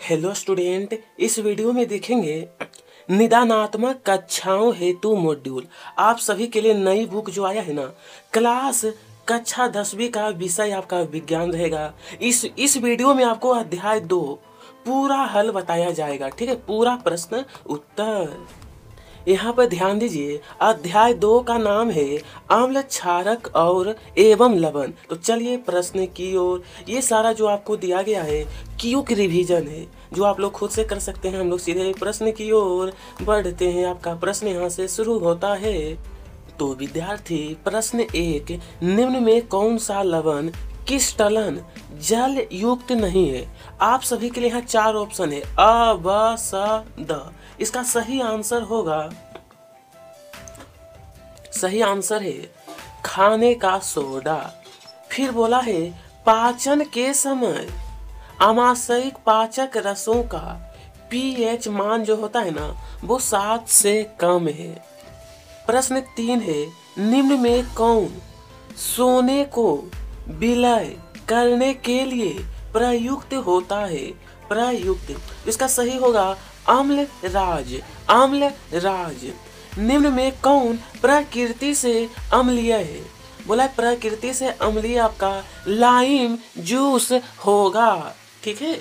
Hello student, इस video में देखेंगे निदानात्मक कक्षाओं हेतु मॉड्यूल। आप सभी के लिए नई बुक जो आया है ना, क्लास कक्षा 10वीं का विषय आपका विज्ञान रहेगा। इस वीडियो में आपको अध्याय 2 पूरा हल बताया जाएगा। ठीक है, पूरा प्रश्न उत्तर। यहाँ पर ध्यान दीजिए, अध्याय 2 का नाम है अम्ल, क्षारक और एवं लवण। तो चलिए प्रश्न की ओर। ये सारा जो आपको दिया गया है क्यूक रिवीजन है, जो आप लोग खुद से कर सकते हैं। हम लोग सीधे प्रश्न की ओर बढ़ते हैं। आपका प्रश्न यहाँ से शुरू होता है। तो विद्यार्थी, प्रश्न 1, निम्न में कौन सा लवण क्रिस्टलन जल युक्त नहीं है? आप सभी के लिए यहाँ 4 ऑप्शन है, अ, ब, स, द। इसका सही आंसर होगा, सही आंसर है खाने का सोडा। फिर बोला है पाचन के समय आमाशयिक पाचक रसों का पीएच मान जो होता है ना, वो 7 से कम है। प्रश्न 3 है, निम्न में कौन सोने को विलय करने के लिए प्रयुक्त होता है? प्रयुक्त, इसका सही होगा अम्ल राज। अम्ल राज। निम्न में कौन प्रकृति से अम्लीय है? बोला प्रकृति से अम्लीय आपका लाइम जूस होगा। ठीक है,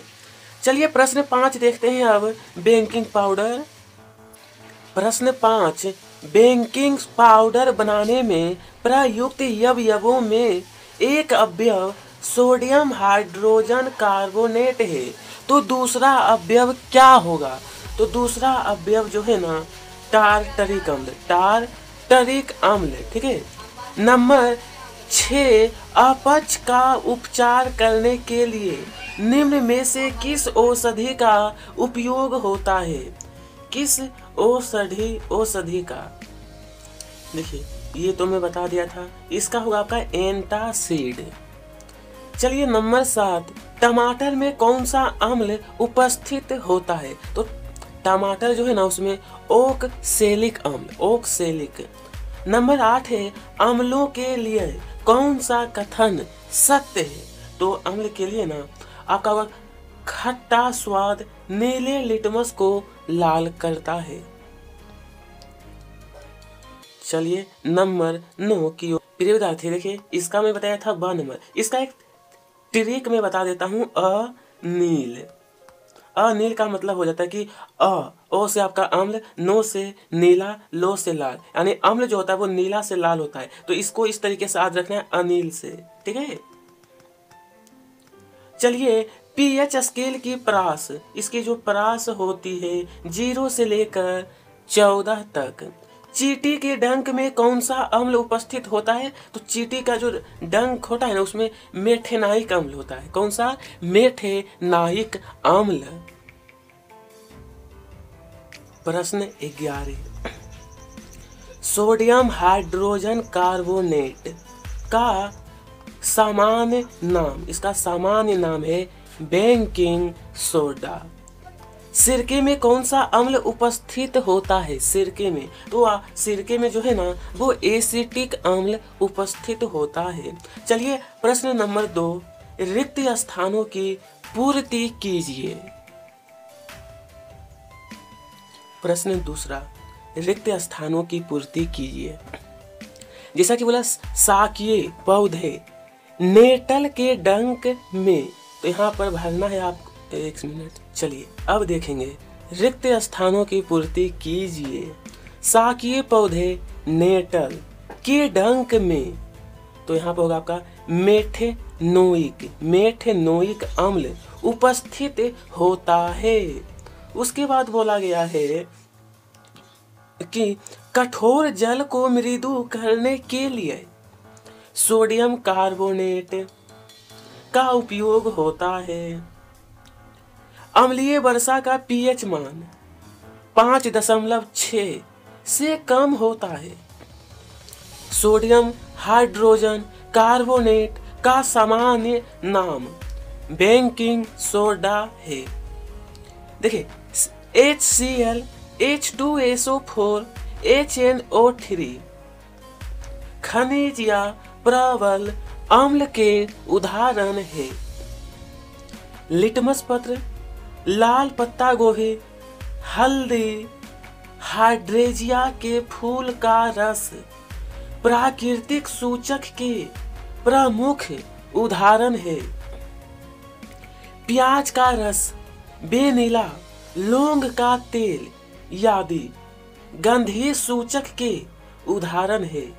चलिए प्रश्न 5 देखते हैं अब। Baking powder. प्रश्न 5, बेकिंग पाउडर बनाने में प्रयुक्त अवयवों में एक अवयव सोडियम हाइड्रोजन कार्बोनेट है, तो दूसरा अवयव क्या होगा? तो दूसरा अवयव जो है ना, टार्टरिक अम्ल। टार्टरिक अम्ल। ठीक है। नंबर 6, अपच का उपचार करने के लिए निम्न में से किस औषधि का उपयोग होता है? किस औषधि का? देखिए, ये तो मैं बता दिया था, इसका होगा आपका एंटासिड। चलिए नंबर 7, टमाटर में कौन सा अम्ल उपस्थित होता है? तो टमाटर जो है ना, उसमें ओक्सैलिक अम्ल। ओक्सैलिक। नंबर 8 है, अम्लों के लिए कौन सा कथन सत्य है? तो अम्ल के लिए ना आपका होगा खट्टा स्वाद नीले लिटमस को लाल करता है। चलिए नंबर 9 की ओर। प्रिय विद्यार्थी, देखिए इसका मैं बताया था ब नंबर, इसका एक ट्रिक मैं बता देता हूँ। अनील। अनील का मतलब हो जाता है कि ओ से आपका अम्ल, नो से नीला, लो से लाल, यानी अम्ल जो होता है वो नीला से लाल होता है। तो इसको इस तरीके से याद रखना है, अनील से। ठीक है। चलिए पीएच स्केल की परास, इसकी जो परास होती है 0 से लेकर 14 तक। चींटी के डंक में कौन सा अम्ल उपस्थित होता है? तो चींटी का जो डंक होता है ना, उसमें मेथेनाइक अम्ल होता है। कौन सा? मेथेनाइक अम्ल। प्रश्न 11, सोडियम हाइड्रोजन कार्बोनेट का सामान्य नाम, इसका सामान्य नाम है बेकिंग सोडा। सिरके में कौन सा अम्ल उपस्थित होता है? सिरके में, तो सिरके में जो है ना, वो एसिटिक अम्ल उपस्थित होता है। चलिए प्रश्न नंबर 2, रिक्त स्थानों की पूर्ति कीजिए। प्रश्न दूसरा, रिक्त स्थानों की पूर्ति कीजिए। जैसा कि बोला शाकीय पौधे नेटल के डंक में, तो यहाँ पर भरना है आपको। 1 मिनट। चलिए अब देखेंगे, रिक्त स्थानों की पूर्ति कीजिए। शाकीय पौधे नेटल के डंक में, तो यहाँ पर होगा आपका मेथेनोइक अम्ल उपस्थित होता है। उसके बाद बोला गया है कि कठोर जल को मृदु करने के लिए सोडियम कार्बोनेट का उपयोग होता है। अम्लीय वर्षा का पीएच मान 5.6 से कम होता है। सोडियम हाइड्रोजन कार्बोनेट का सामान्य नाम बेकिंग सोडा है। देखिए HCl, H2SO4, HNO3 खनिज या प्रबल अम्ल के उदाहरण है। लिटमस पत्र, लाल पत्ता गोभी, हल्दी, हाइड्रेंजिया के फूल का रस प्राकृतिक सूचक के प्रमुख उदाहरण है। प्याज का रस, वेनिला, लौंग का तेल आदि गंधीय सूचक के उदाहरण है।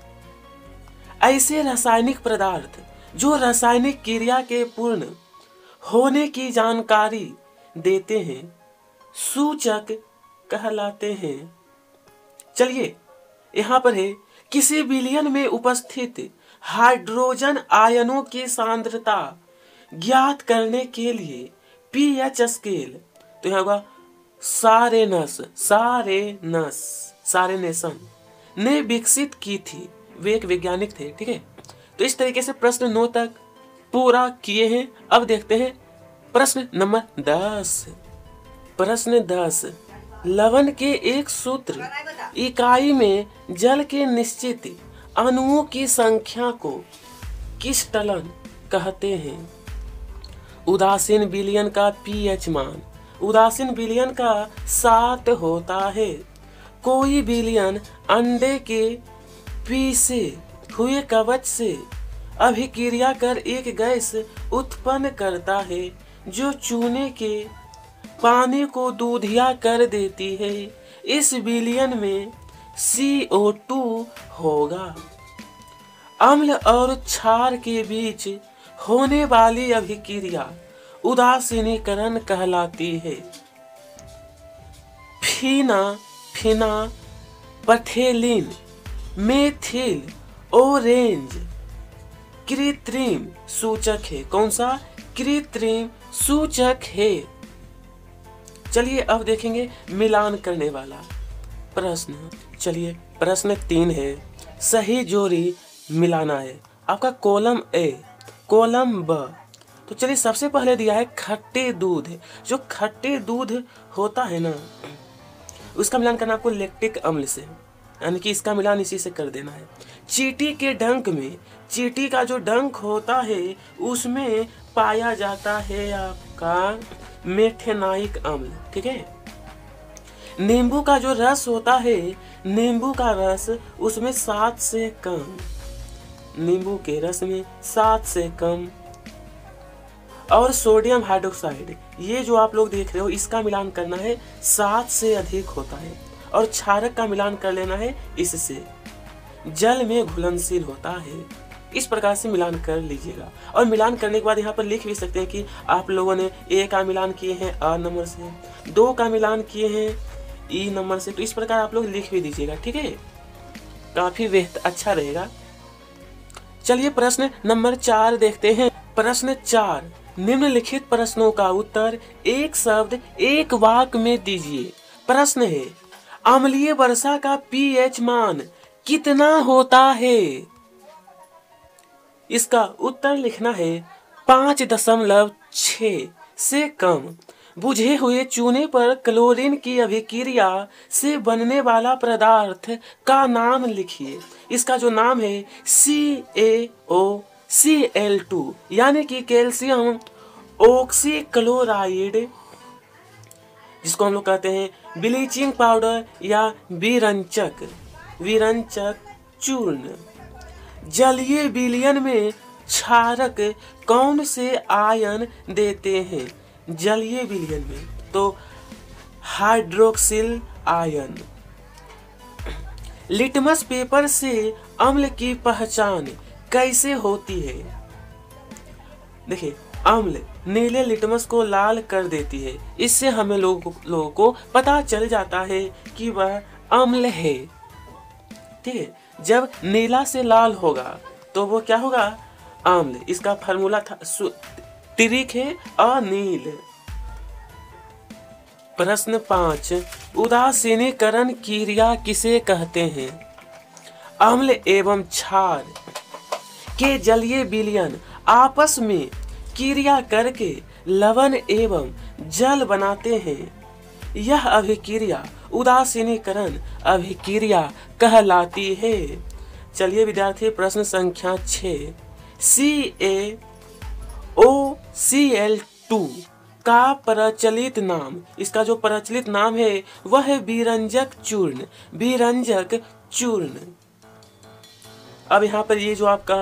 ऐसे रासायनिक पदार्थ जो रासायनिक क्रिया के पूर्ण होने की जानकारी देते हैं सूचक कहलाते हैं। चलिए यहाँ पर है, किसी विलयन में उपस्थित हाइड्रोजन आयनों की सांद्रता ज्ञात करने के लिए पीएच स्केल, तो यहाँ होगा सारेनेसन ने विकसित की थी। वे एक वैज्ञानिक थे। ठीक है, तो इस तरीके से प्रश्न 9 तक पूरा किए हैं। अब देखते हैं प्रश्न नंबर 10। प्रश्न 10, लवण के एक सूत्र इकाई में जल के निश्चित अणुओं की संख्या को किस टलन कहते हैं? उदासीन विलयन का पीएच मान उदासीन विलयन का 7 होता है। कोई विलयन अंडे के पीसे हुए कवच से अभिक्रिया कर एक गैस उत्पन्न करता है जो चूने के पानी को दूधिया कर देती है। इस विलयन में CO2 होगा। अम्ल और क्षार के बीच होने वाली अभिक्रिया उदासीनीकरण कहलाती है। फिनापथेलिन मेथिल ऑरेंज कृत्रिम सूचक है। कौन सा? कृत्रिम सूचक है। चलिए अब देखेंगे मिलान करने वाला प्रश्न। चलिए प्रश्न 3 है, सही जोड़ी मिलाना है। आपका कॉलम ए, कॉलम ब। तो चलिए सबसे पहले दिया है खट्टे दूध। जो खट्टे दूध होता है ना, उसका मिलान करना आपको लैक्टिक अम्ल से, यानी कि इसका मिलान इसी से कर देना है। चींटी के डंक में, चींटी का जो डंक होता है उसमें पाया जाता है आपका मेथेनाइक अम्ल। ठीक है, नींबू का जो रस होता है, नींबू का रस उसमें 7 से कम, नींबू के रस में 7 से कम। और सोडियम हाइड्रोक्साइड, ये जो आप लोग देख रहे हो, इसका मिलान करना है 7 से अधिक होता है। और क्षारक का मिलान कर लेना है इससे, जल में घुलनशील होता है। इस प्रकार से मिलान कर लीजिएगा। और मिलान करने के बाद यहाँ पर लिख भी सकते हैं कि आप लोगों ने ए का मिलान किए हैं आ नंबर से, 2 का मिलान किए हैं ई नंबर से। तो इस प्रकार आप लोग लिख भी दीजिएगा। ठीक है, काफी अच्छा रहेगा। चलिए प्रश्न नंबर 4 देखते हैं। प्रश्न 4, निम्नलिखित प्रश्नों का उत्तर एक शब्द एक वाक्य में दीजिए। प्रश्न है, अम्लीय वर्षा का पीएच मान कितना होता है? इसका उत्तर लिखना है 5.6 से कम। बुझे हुए चूने पर क्लोरीन की अभिक्रिया से बनने वाला पदार्थ का नाम लिखिए। इसका जो नाम है CaOCl2, यानी कि कैल्शियम ऑक्सीक्लोराइड, जिसको हम लोग कहते हैं ब्लीचिंग पाउडर या विरंचक चूर्ण। जलीय विलयन में क्षारक कौन से आयन देते हैं? जलीय विलयन में तो हाइड्रोक्सिल आयन। लिटमस पेपर से अम्ल की पहचान कैसे होती है? देखिए, अम्ल नीले लिटमस को लाल कर देती है। इससे हमें लोगों को पता चल जाता है कि वह अम्ल है। ठीक है, जब नीला से लाल होगा तो वो क्या होगा? अम्ल। इसका फार्मूला था तिरिक है अनील। प्रश्न 5, उदासीनीकरण क्रिया किसे कहते हैं? अम्ल एवं क्षार के जलीय विलयन आपस में क्रिया करके लवण एवं जल बनाते हैं। यह अभिक्रिया उदासीनीकरण अभिक्रिया कहलाती है। चलिए विद्यार्थी, प्रश्न संख्या 6, CaOCl2 का प्रचलित नाम, इसका जो प्रचलित नाम है वह है विरंजक चूर्ण, विरंजक चूर्ण। अब यहाँ पर ये जो आपका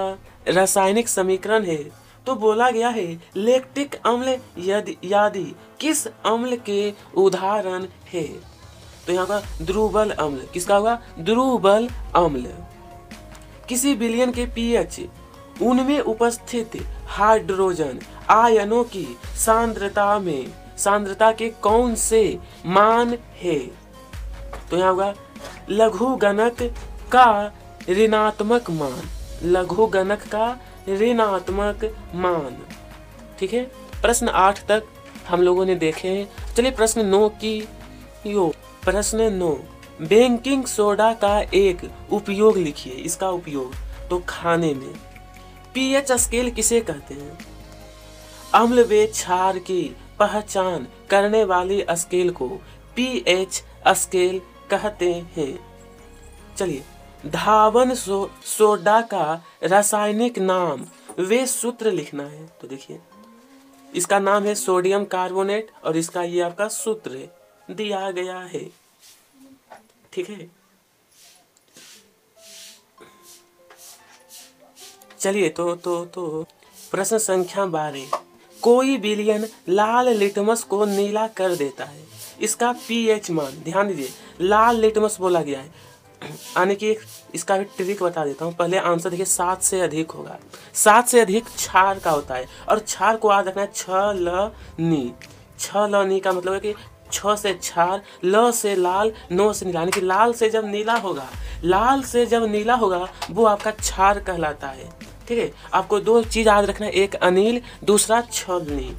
रासायनिक समीकरण है तो बोला गया है लैक्टिक अम्ल यदि किस अम्ल के उदाहरण है, तो यहाँ का द्रुबल अम्ल, किसका होगा, द्रुबल अम्ल। किसी विलयन के पीएच उनमें उपस्थित हाइड्रोजन आयनों की सांद्रता के कौन से मान है, तो यहाँ होगा लघुगणक का ऋणात्मक मान, लघुगणक का ऋणात्मक मान। ठीक है, प्रश्न 8 तक हम लोगों ने देखे हैं। चलिए प्रश्न 9 की प्रश्न 9, बेकिंग सोडा का एक उपयोग लिखिए। इसका उपयोग तो खाने में। पीएच स्केल किसे कहते हैं? अम्ल व क्षार की पहचान करने वाली स्केल को पीएच स्केल कहते हैं। चलिए, धावन सोडा का रासायनिक नाम वे सूत्र लिखना है। तो देखिए, इसका नाम है सोडियम कार्बोनेट और इसका ये आपका सूत्र दिया गया है। ठीक है, चलिए तो प्रश्न संख्या 12, कोई विलयन लाल लिटमस को नीला कर देता है, इसका पीएच मान। ध्यान दीजिए, लाल लिटमस बोला गया है, यानी कि इसका भी ट्रिक बता देता हूँ। पहले आंसर देखिए 7 से अधिक होगा, 7 से अधिक क्षार का होता है और क्षार को याद रखना है 6 ल नी। 6 ल नी का मतलब है कि 6 से क्षार, ल से लाल, 9 से नीला, यानी कि लाल से जब नीला होगा, लाल से जब नीला होगा वो आपका क्षार कहलाता है। ठीक है, आपको 2 चीज याद रखना है, एक अनिल, दूसरा छलनी।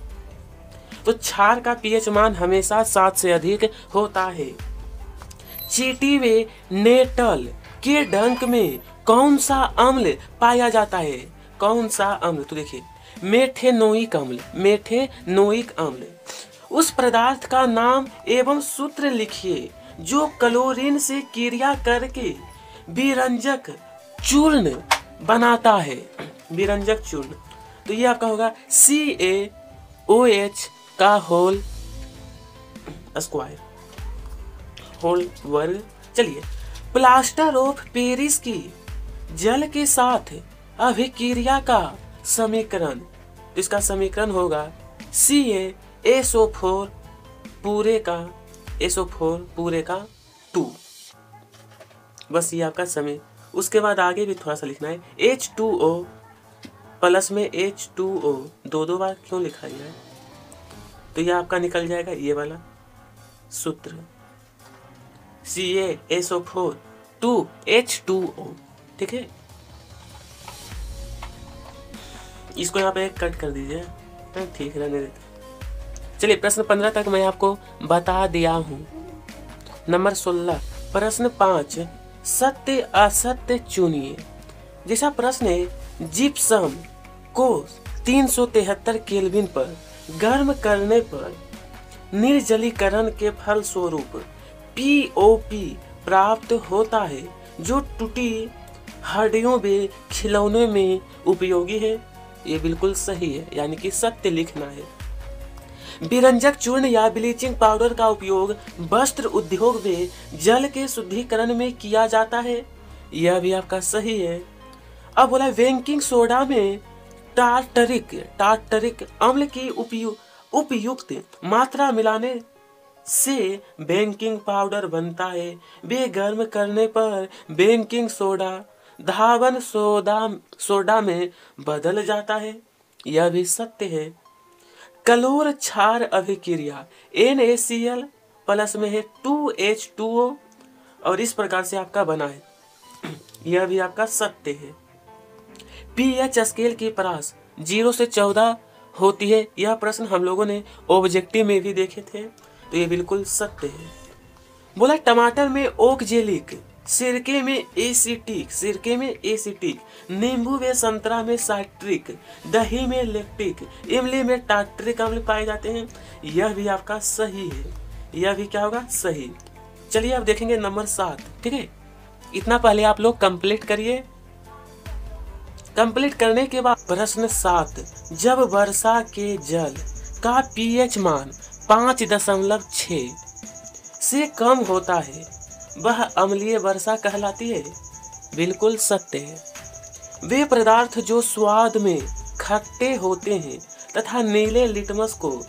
तो क्षार का पीएच मान हमेशा 7 से अधिक होता है। चींटी व नेटल के डंक में कौन सा अम्ल पाया जाता है? कौन सा अम्ल? तो देखिए, मेथेनोइक अम्ल, मेथेनोइक अम्ल। उस पदार्थ का नाम एवं सूत्र लिखिए जो क्लोरीन से क्रिया करके विरंजक चूर्ण बनाता है, विरंजक चूर्ण। तो ये आपका होगा CaOH का होल स्क्वायर, होल वर्ग। चलिए, प्लास्टर ऑफ पेरिस की जल के साथ अभिक्रिया का समीकरण, तो इसका समीकरण होगा CaSO4 पूरे का SO4 पूरे का 2। बस ये आपका समय। उसके बाद आगे भी थोड़ा सा लिखना है, H2O प्लस में H2O 2 बार क्यों लिखा गया है? तो ये आपका निकल जाएगा ये वाला सूत्र, CaSO4 2H2O। ठीक है, इसको यहाँ पे कट कर दीजिए, ठीक रहने देते। चलिए, प्रश्न 15 तक मैं आपको बता दिया हूँ। नंबर 16, प्रश्न 5, सत्य असत्य चुनिए। जैसा प्रश्न है, जिप्सम को 373 केल्विन पर गर्म करने पर निर्जलीकरण के फलस्वरूप POP प्राप्त होता है जो टूटी हड्डियों व खिलौनों में उपयोगी है। ये बिल्कुल सही है, यानी कि सत्य लिखना है। विरंजक चूर्ण या ब्लीचिंग पाउडर का उपयोग वस्त्र उद्योग में जल के शुद्धिकरण में किया जाता है। यह भी आपका सही है। अब बोला, बेकिंग सोडा में टार्टरिक अम्ल की उपयुक्त मात्रा मिलाने से बेकिंग पाउडर बनता है। वे गर्म करने पर बेकिंग सोडा धावन सोडा में बदल जाता है। यह भी सत्य है। क्लोर क्षार अभिक्रिया NaCl प्लस में है 2H2O और इस प्रकार से आपका बना है। यह भी आपका सत्य है। पीएच स्केल की परास 0 से 14 होती है। यह प्रश्न हम लोगों ने ऑब्जेक्टिव में भी देखे थे, तो ये बिल्कुल सत्य है। बोला, टमाटर में ओक्जेलिक, सिरके में एसिटिक, नींबू व संतरा में साइट्रिक, दही में लैक्टिक, इमली में टार्टरिक अम्ल पाए जाते हैं। यह भी आपका सही है। यह भी क्या होगा? सही। चलिए अब देखेंगे नंबर 7। ठीक है, इतना पहले आप लोग कंप्लीट करिए। कंप्लीट करने के बाद प्रश्न 7, जब वर्षा के जल का पीएच मान 5.6 से कम होता है वह अम्लीय वर्षा कहलाती है। बिल्कुल सत्य है। वे पदार्थ जो स्वाद में खट्टे होते हैं तथा नीले लिटमस को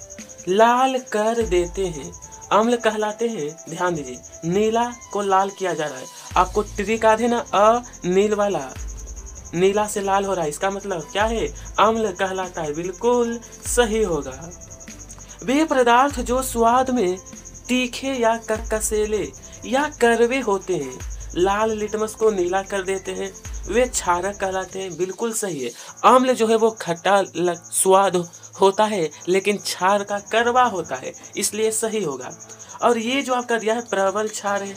लाल कर देते हैं अम्ल कहलाते हैं। ध्यान दीजिए, नीला को लाल किया जा रहा है। आपको ट्रिक याद है ना, नील वाला, नीला से लाल हो रहा है, इसका मतलब क्या है? अम्ल कहलाता है। बिल्कुल सही होगा। वे पदार्थ जो स्वाद में तीखे या ककसेले या कड़वे होते हैं लाल लिटमस को नीला कर देते हैं, वे क्षारक कहलाते हैं। बिल्कुल सही है। अम्ल जो है वो खट्टा स्वाद होता है लेकिन क्षार का कड़वा होता है, इसलिए सही होगा। और ये जो आपका दिया है प्रबल क्षार है,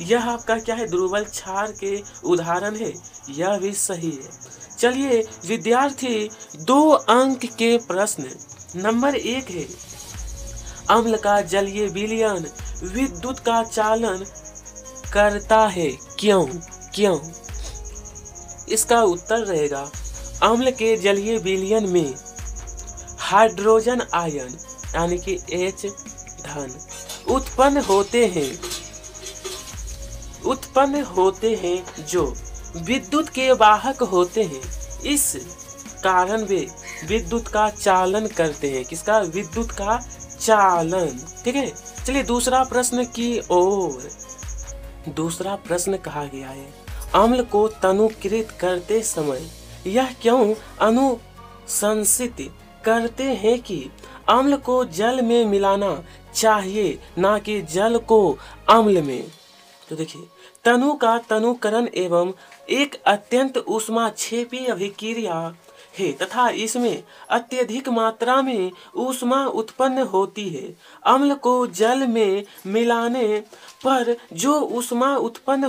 यह आपका क्या है? दुर्बल क्षार के उदाहरण है, यह भी सही है। चलिए विद्यार्थी, 2 अंक के प्रश्न। नंबर 1 है, अम्ल का जलीय विलयन विद्युत का चालन करता है, क्यों? क्यों? इसका उत्तर रहेगा, अम्ल के जलीय विलयन में हाइड्रोजन आयन यानी कि H उत्पन्न होते हैं जो विद्युत के वाहक होते हैं। इस कारण वे विद्युत का चालन करते हैं। किसका? विद्युत का चालन। ठीक है। चलिए दूसरा प्रश्न की ओर। दूसरा प्रश्न कहा गया है, अम्ल को तनुकृत करते समय यह क्यों अनुशंसित करते हैं कि अम्ल को जल में मिलाना चाहिए ना कि जल को अम्ल में? तो देखिए, तनु का तनुकरण एवं एक अत्यंत ऊष्माक्षेपी अभिक्रिया है तथा इसमें अत्यधिक मात्रा में ऊष्मा उत्पन्न होती है। अम्ल को जल में मिलाने पर जो ऊष्मा उत्पन्न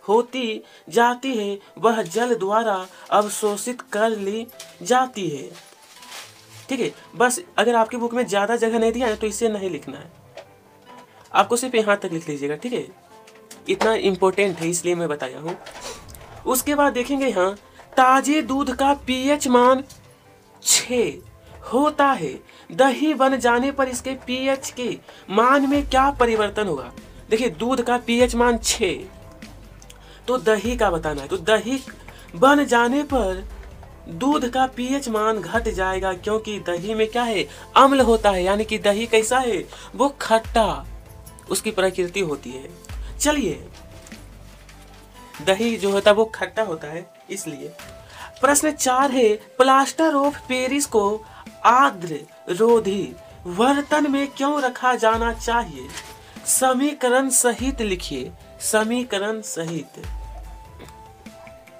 होती जाती है वह जल द्वारा अवशोषित कर ली जाती है। ठीक है। बस अगर आपकी बुक में ज्यादा जगह नहीं दिया है तो इसे नहीं लिखना है, आपको सिर्फ यहाँ तक लिख लीजिएगा। ठीक है, इतना इम्पोर्टेंट है इसलिए मैं बताया हूँ। उसके बाद देखेंगे यहाँ, ताजे दूध का पीएच मान 6 होता है, दही बन जाने पर इसके पीएच के मान में क्या परिवर्तन होगा? देखिए, दूध का पीएच मान 6, तो दही का बताना है। तो दही बन जाने पर दूध का पीएच मान घट जाएगा, क्योंकि दही में क्या है? अम्ल होता है, यानी कि दही कैसा है? वो खट्टा, उसकी प्रकृति होती है। चलिए, दही जो होता है वो खट्टा होता है, इसलिए। प्रश्न 4 है, प्लास्टर ऑफ पेरिस को आर्द्र रोधी बर्तन में क्यों रखा जाना चाहिए? समीकरण सहित लिखिए, समीकरण सहित।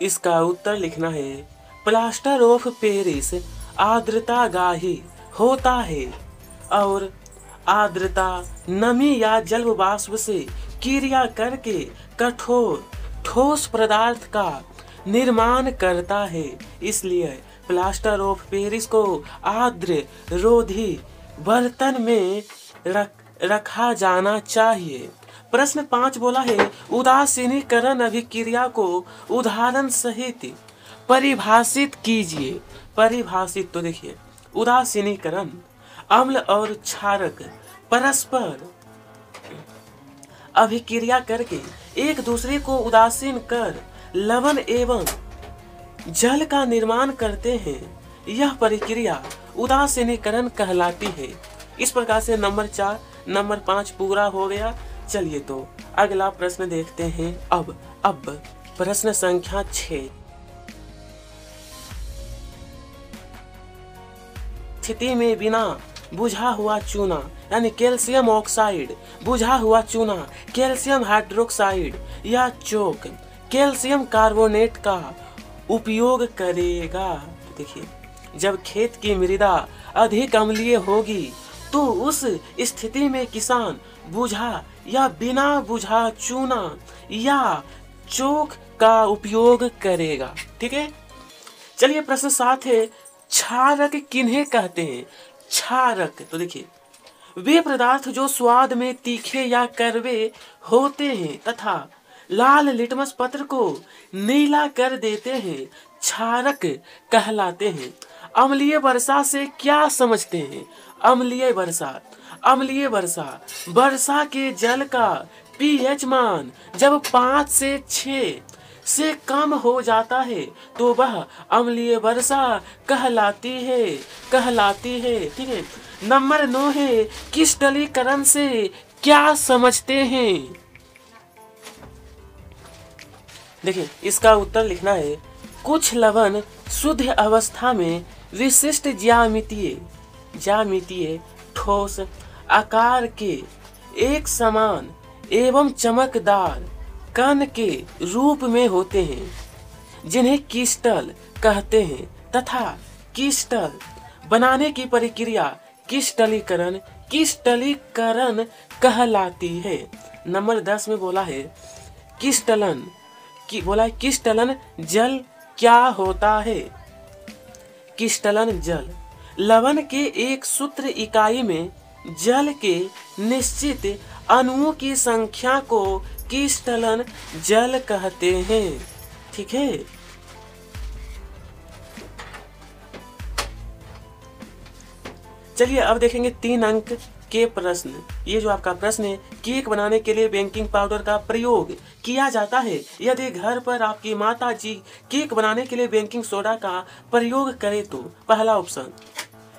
इसका उत्तर लिखना है, प्लास्टर ऑफ पेरिस आर्द्रता गाही होता है और आर्द्रता नमी या जल वाष्प से क्रिया करके कठोर ठोस पदार्थ का निर्माण करता है। इसलिए प्लास्टर ऑफ पेरिस को आर्द्र रोधी बर्तन में रखा जाना चाहिए। प्रश्न 5 बोला है, उदासीनीकरण अभिक्रिया को उदाहरण सहित परिभाषित कीजिए। परिभाषित, तो देखिए, उदासीनीकरण, अम्ल और क्षारक परस्पर अभिक्रिया करके एक दूसरे को उदासीन कर लवण एवं जल का निर्माण करते हैं। यह प्रक्रिया उदासीनीकरण कहलाती है। इस प्रकार से नंबर 4, नंबर 5 पूरा हो गया। चलिए तो अगला प्रश्न देखते हैं। अब प्रश्न संख्या 6। स्थिति में बिना बुझा हुआ चूना यानी कैल्शियम ऑक्साइड, बुझा हुआ चूना कैल्शियम हाइड्रोक्साइड या चोक कैल्शियम कार्बोनेट का उपयोग करेगा। देखिए, जब खेत की मृदा अधिक अम्लीय होगी तो उस स्थिति में किसान बुझा या बिना बुझा चूना या चोक का उपयोग करेगा। ठीक है। चलिए प्रश्न 7 है, क्षारक किन्हें कहते हैं? क्षारक, तो देखिए, वे पदार्थ जो स्वाद में तीखे या कड़वे होते हैं तथा लाल लिटमस पत्र को नीला कर देते हैं, क्षारक कहलाते हैं। अम्लीय वर्षा से क्या समझते हैं? अम्लीय वर्षा। अम्लीय वर्षा, वर्षा के जल का पीएच मान जब 5 से 6 से कम हो जाता है तो वह अम्लीय वर्षा कहलाती है। ठीक है। नंबर 9 है, क्रिस्टलीकरण से क्या समझते हैं? देखिए, इसका उत्तर लिखना है, कुछ लवण शुद्ध अवस्था में विशिष्ट ज्यामितीय ठोस आकार के एक समान एवं चमकदार कण के रूप में होते हैं, जिन्हें क्रिस्टल कहते हैं, तथा क्रिस्टल बनाने की प्रक्रिया क्रिस्टलीकरण कहलाती है। नंबर 10 में बोला है क्रिस्टलन जल क्या होता है? क्रिस्टलन जल लवण के एक सूत्र इकाई में जल के निश्चित अणुओं की संख्या को क्रिस्टलन जल कहते हैं। ठीक है। चलिए अब देखेंगे 3 अंक के प्रश्न। ये जो आपका प्रश्न है, केक बनाने के लिए बेकिंग पाउडर का प्रयोग किया जाता है। यदि घर पर आपकी माता जी केक बनाने के लिए बेकिंग सोडा का प्रयोग करें तो पहला ऑप्शन,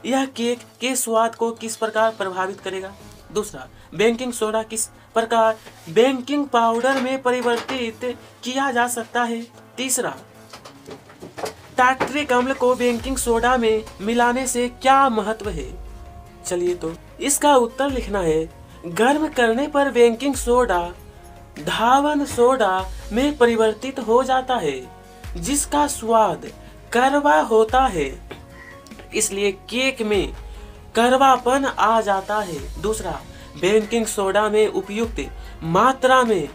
यह केक के स्वाद को किस प्रकार प्रभावित करेगा? दूसरा, बेकिंग सोडा किस प्रकार बेकिंग पाउडर में परिवर्तित किया जा सकता है? तीसरा, टार्टरिक अम्ल को बेकिंग सोडा में मिलाने से क्या महत्व है? चलिए तो इसका उत्तर लिखना है, गर्म करने पर बेकिंग सोडा धावन सोडा में परिवर्तित हो जाता है, जिसका स्वाद कड़वा होता है, इसलिए केक में कड़वापन आ जाता है। दूसरा, बेकिंग सोडा में उपयुक्त मात्रा में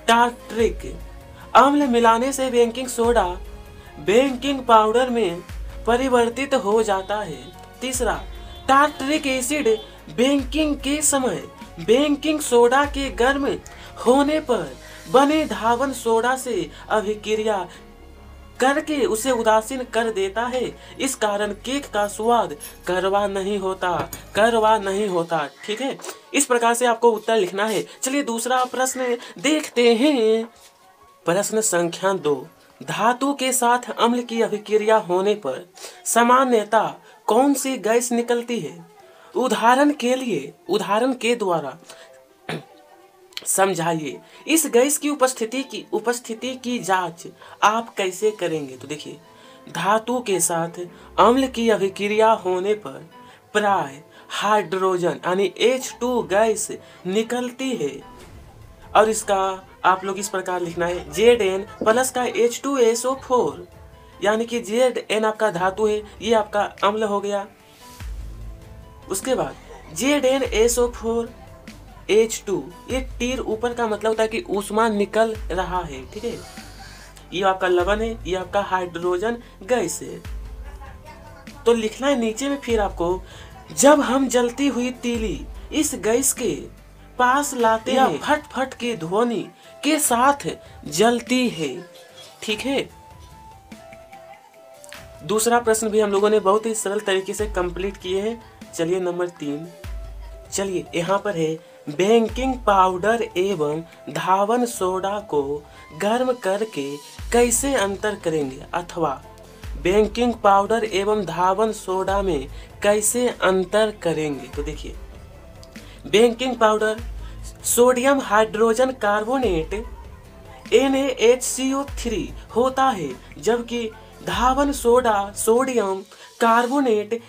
टार्टरिक अम्ल मिलाने से बेकिंग सोडा बेकिंग पाउडर में परिवर्तित हो जाता है। तीसरा, टार्टरिक एसिड बेकिंग के समय बेकिंग सोडा के गर्म होने पर बने धावन सोडा से अभिक्रिया करके उसे उदासीन कर देता है। इस कारण केक का स्वाद कड़वा नहीं होता। ठीक है। इस प्रकार से आपको उत्तर लिखना है। चलिए दूसरा प्रश्न देखते हैं। प्रश्न संख्या 2, धातु के साथ अम्ल की अभिक्रिया होने पर सामान्यतः कौन सी गैस निकलती है? उदाहरण के द्वारा समझाइए। इस गैस की उपस्थिति की जांच आप कैसे करेंगे? तो देखिए, धातु के साथ अम्ल की अभिक्रिया होने पर प्राय हाइड्रोजन यानी H2 गैस निकलती है, और इसका आप लोग इस प्रकार लिखना है, Zn प्लस का H2SO4, यानी कि Zn आपका धातु है, ये आपका अम्ल हो गया। उसके बाद ZnSO4 H2, ये तीर ऊपर का मतलब होता है कि ऊष्मा निकल रहा है। ठीक है। ये आपका लवण है, ये आपका हाइड्रोजन गैस है। तो लिखना है नीचे में फिर आपको, जब हम जलती हुई तीली इस गैस के पास लाते हैं, फट फट की ध्वनि के साथ जलती है। ठीक है। दूसरा प्रश्न भी हम लोगों ने बहुत ही सरल तरीके से कंप्लीट किए हैं। चलिए नंबर 3, चलिए यहाँ पर है, बेकिंग पाउडर एवं धावन सोडा को गर्म करके कैसे अंतर करेंगे, अथवा बेकिंग पाउडर एवं धावन सोडा में कैसे अंतर करेंगे? तो देखिए, baking powder sodium hydrogen carbonate NaHCO3 होता है, जबकि धावन सोडा सोडियम कार्बोनेट,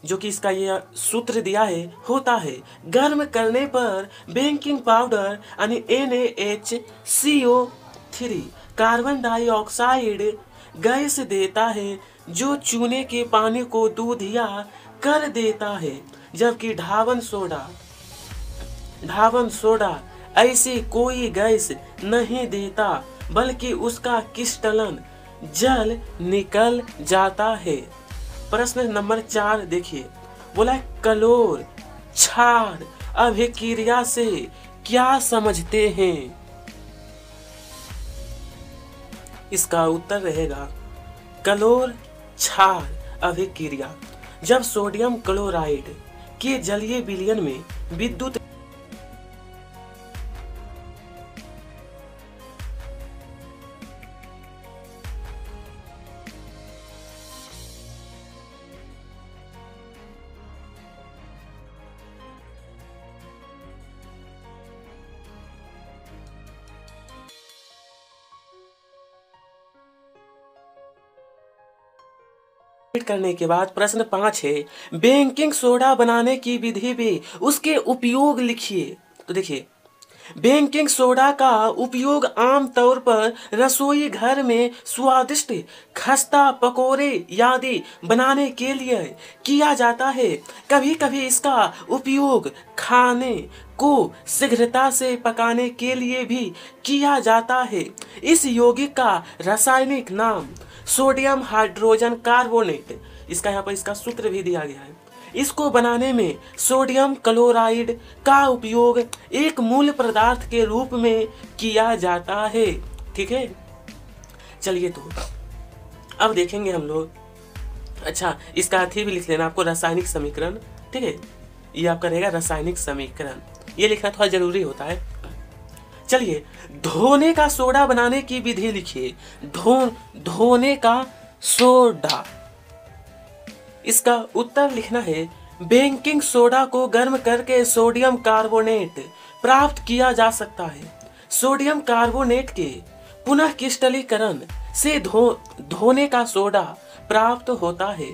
जो कि इसका ये सूत्र दिया है, होता है। गर्म करने पर बेकिंग पाउडर यानी NaHCO3 कार्बन डाइऑक्साइड गैस देता है, जो चूने के पानी को दूधिया कर देता है, जबकि धावन सोडा ऐसी कोई गैस नहीं देता, बल्कि उसका क्रिस्टलन जल निकल जाता है। प्रश्न नंबर 4 देखिए, बोला कलोर क्षार अभिक्रिया से क्या समझते हैं? इसका उत्तर रहेगा, कलोर क्षार अभिक्रिया जब सोडियम क्लोराइड के जलीय विलयन में विद्युत करने के बाद प्रश्न 5 है, बेकिंग सोडा बनाने की विधि भी उसके उपयोग लिखिए। तो देखिए, बेकिंग सोडा का उपयोग आमतौर पर रसोई घर में स्वादिष्ट खस्ता पकोड़े आदि बनाने के लिए किया जाता है। कभी कभी इसका उपयोग खाने को शीघ्रता से पकाने के लिए भी किया जाता है। इस यौगिक का रासायनिक नाम सोडियम हाइड्रोजन कार्बोनेट, इसका यहाँ पर इसका सूत्र भी दिया गया है। इसको बनाने में सोडियम क्लोराइड का उपयोग एक मूल पदार्थ के रूप में किया जाता है। ठीक है, चलिए तो अब देखेंगे हम लोग। अच्छा, इसका अर्थ भी लिख लेना आपको, रासायनिक समीकरण। ठीक है, ये आपका रहेगा रासायनिक समीकरण, ये लिखना थोड़ा जरूरी होता है। चलिए, धोने का सोडा बनाने की विधि लिखिए। धोने का सोडा, इसका उत्तर लिखना है, बेकिंग सोडा को गर्म करके सोडियम कार्बोनेट प्राप्त किया जा सकता है। सोडियम कार्बोनेट के पुनः क्रिस्टलीकरण से धोने का सोडा प्राप्त होता है।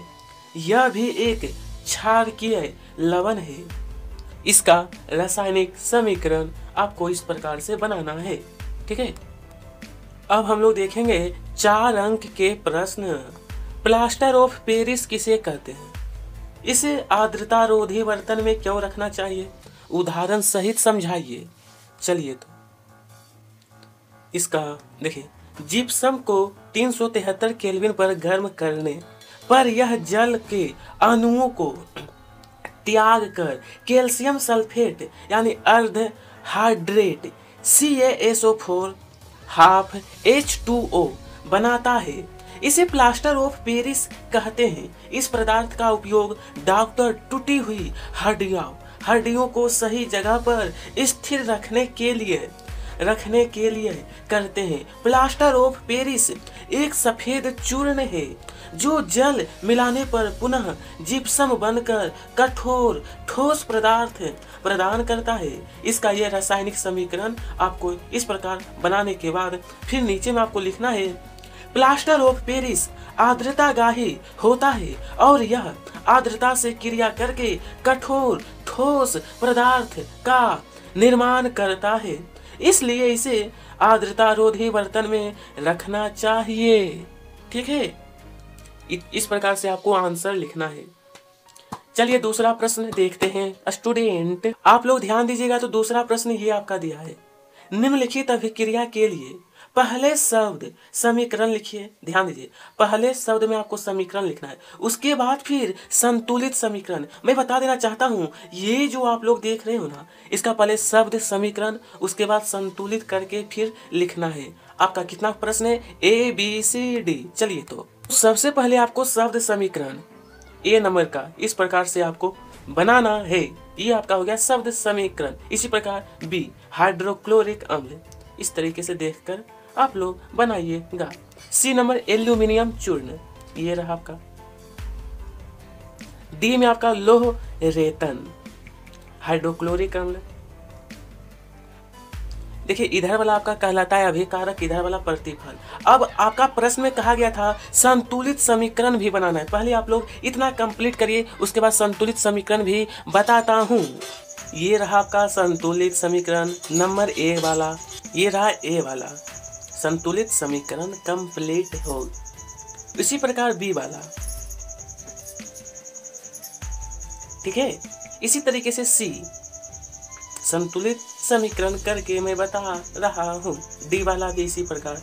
यह भी एक क्षारकीय लवण है। इसका रासायनिक समीकरण आपको इस प्रकार से बनाना है। ठीक है, अब हम लोग देखेंगे 4 अंक के प्रश्न। प्लास्टर ऑफ पेरिस किसे कहते हैं? इसे आर्द्रता रोधी बर्तन में क्यों रखना चाहिए? उदाहरण सहित समझाइए। चलिए तो इसका देखिए, जिप्सम को 373 केल्विन पर गर्म करने पर यह जल के अणुओं को त्याग कर कैल्शियम सल्फेट यानी अर्ध हाइड्रेट CaSO4 हाफ H2O बनाता है। इसे प्लास्टर ऑफ पेरिस कहते हैं। इस पदार्थ का उपयोग डॉक्टर टूटी हुई हड्डियों को सही जगह पर स्थिर रखने के लिए करते हैं। प्लास्टर ऑफ पेरिस एक सफेद चूर्ण है जो जल मिलाने पर पुनः जिप्सम बनकर कठोर ठोस पदार्थ प्रदान करता है। इसका यह रासायनिक समीकरण आपको इस प्रकार बनाने के बाद फिर नीचे में आपको लिखना है, प्लास्टर ऑफ पेरिस आर्द्रतागाही होता है और यह आर्द्रता से क्रिया करके कठोर ठोस पदार्थ का निर्माण करता है। इसलिए इसे आर्द्रता रोधी बर्तन में रखना चाहिए। ठीक है, इस प्रकार से आपको आंसर लिखना है। चलिए दूसरा प्रश्न देखते हैं। स्टूडेंट आप लोग ध्यान दीजिएगा, तो दूसरा प्रश्न ये आपका दिया है, निम्नलिखित अभिक्रिया के लिए पहले शब्द समीकरण लिखिए। ध्यान दीजिए, पहले शब्द में आपको समीकरण लिखना है, उसके बाद फिर संतुलित समीकरण। मैं बता देना चाहता हूँ, ये जो आप लोग देख रहे हो ना, इसका पहले शब्द समीकरण, उसके बाद संतुलित करके फिर लिखना है। आपका कितना प्रश्न है? ABCD। चलिए तो सबसे पहले आपको शब्द समीकरण A नंबर का इस प्रकार से आपको बनाना है। ये आपका हो गया शब्द समीकरण। इसी प्रकार B हाइड्रोक्लोरिक अम्ल, इस तरीके से देखकर आप लोग बनाइएगा। C नंबर एल्यूमिनियम चूर्ण, ये रहा आपका। D में आपका लोह रेतन हाइड्रोक्लोरिक अम्ल। देखिए इधर वाला आपका कहलाता है अभिकारक, इधर वाला प्रतिफल। अब आपका प्रश्न में कहा गया था संतुलित समीकरण भी बनाना है। पहले आप लोग इतना कंप्लीट करिए, उसके बाद संतुलित समीकरण भी बताता हूँ। ये रहा आपका संतुलित समीकरण नंबर A वाला, ये रहा A वाला संतुलित समीकरण कंप्लीट हो। इसी प्रकार B वाला, ठीक है। इसी तरीके से C संतुलित समीकरण करके मैं बता रहा हूँ। D वाला भी इसी प्रकार।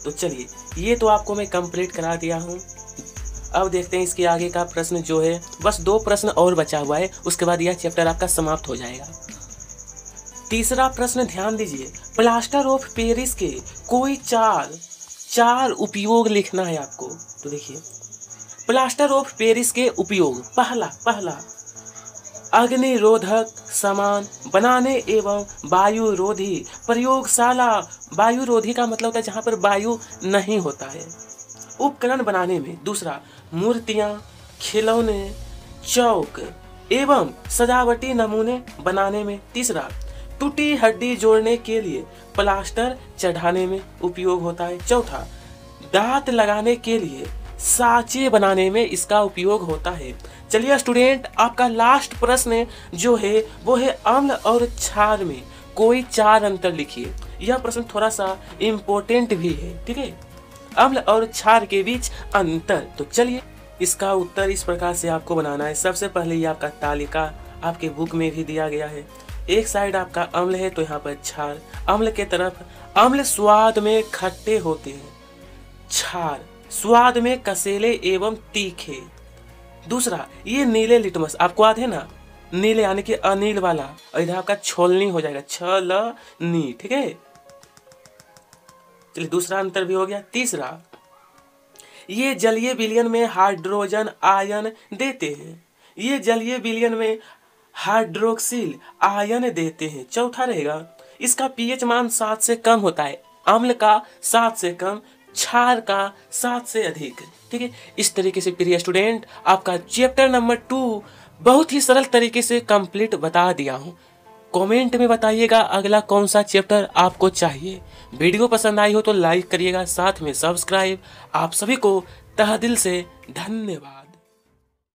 तो चलिए ये तो आपको मैं कंप्लीट करा दिया हूँ। अब देखते हैं इसके आगे का प्रश्न जो है, बस 2 प्रश्न और बचा हुआ है, उसके बाद यह चैप्टर आपका समाप्त हो जाएगा। तीसरा प्रश्न ध्यान दीजिए, प्लास्टर ऑफ पेरिस के कोई चार उपयोग लिखना है आपको। तो देखिए प्लास्टर ऑफ पेरिस के उपयोग, पहला अग्निरोधक सामान बनाने एवं वायुरोधी प्रयोगशाला। वायुरोधी का मतलब होता है जहाँ पर वायु नहीं होता है। उपकरण बनाने में। दूसरा, मूर्तियाँ, खिलौने, चौक एवं सजावटी नमूने बनाने में। तीसरा, टूटी हड्डी जोड़ने के लिए प्लास्टर चढ़ाने में उपयोग होता है। चौथा, दांत लगाने के लिए साँचे बनाने में इसका उपयोग होता है। चलिए स्टूडेंट, आपका लास्ट प्रश्न जो है वो है अम्ल और क्षार में कोई 4 अंतर लिखिए। यह प्रश्न थोड़ा सा इम्पोर्टेंट भी है, ठीक है। अम्ल और क्षार के बीच अंतर। तो चलिए इसका उत्तर इस प्रकार से आपको बनाना है। सबसे पहले ये आपका तालिका आपके बुक में भी दिया गया है। एक साइड आपका अम्ल है तो यहाँ पर क्षार। अम्ल के तरफ, अम्ल स्वाद में खट्टे होते हैं, क्षार स्वाद में कसेले एवं तीखे। दूसरा, ये नीले लिटमस, आपको याद है ना, नीले यानी कि अनिल वाला, और इधर आपका छोलनी हो जाएगा, छलनी, ठीक है। चलिए दूसरा अंतर भी हो गया। तीसरा, ये जलीय विलयन में हाइड्रोजन आयन देते हैं। ये जलीय विलयन में हाइड्रोक्सिल आयन देते हैं। चौथा रहेगा, इसका पीएच मान 7 से कम होता है। अम्ल का 7 से कम, क्षार का 7 से अधिक, ठीक है। इस तरीके से प्रिय स्टूडेंट आपका चैप्टर नंबर 2 बहुत ही सरल तरीके से कंप्लीट बता दिया हूँ। कमेंट में बताइएगा अगला कौन सा चैप्टर आपको चाहिए। वीडियो पसंद आई हो तो लाइक करिएगा, साथ में सब्सक्राइब। आप सभी को तहे दिल से धन्यवाद।